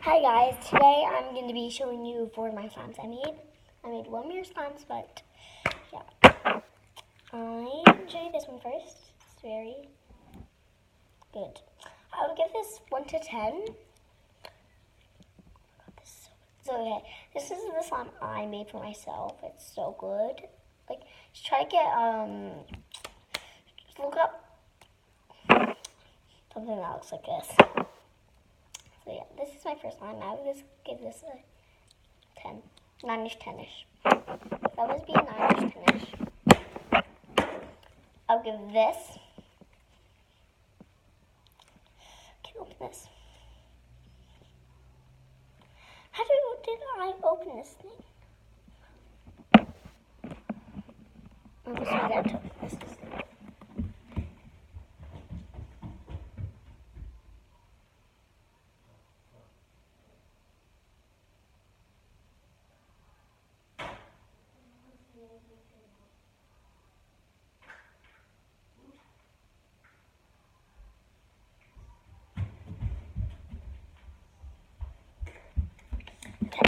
Hi guys, today I'm going to be showing you 4 of my slimes I made. I made 1 more slimes, but yeah. I'm going to show you this one first. It's very good. I would give this 1 to 10. So okay, this is the slime I made for myself. It's so good. Like, just try to get, just look up something that looks like this. So yeah, this is my first slime. I would just give this a 10. 9-ish, 10-ish. That must be a 9-ish, 10-ish. I'll give this. Can I open this? How did I open this thing? I'm just going to open this thing.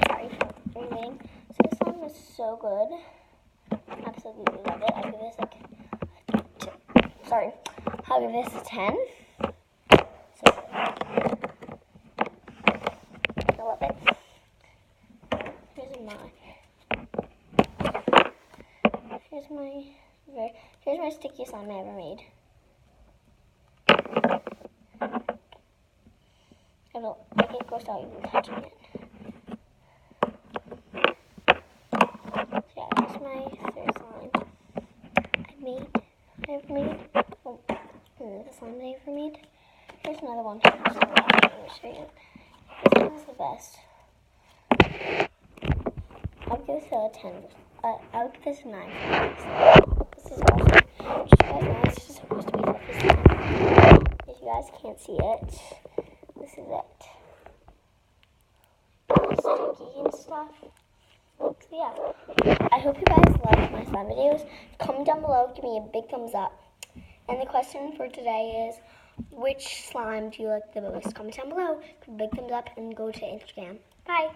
Sorry for everything. So this one was so good. Absolutely love it. I'll give this like I'll give this a 10. So I love it. Here's my stickiest slime I ever made. I get grossed out even touching it. So yeah, this is my third slime I've made. Oh, the slime I ever made. Here's another one. Let me show you. This one is the best. I'll give this a 10. I'll give this a 9. This is awesome. Just so you guys know, this is supposed to be for this slime. If you guys can't see it, this is it. Sticky and stuff. So yeah, I hope you guys liked my slime videos. Comment down below, give me a big thumbs up. And the question for today is, which slime do you like the most? Comment down below, give a big thumbs up, and go to Instagram. Bye.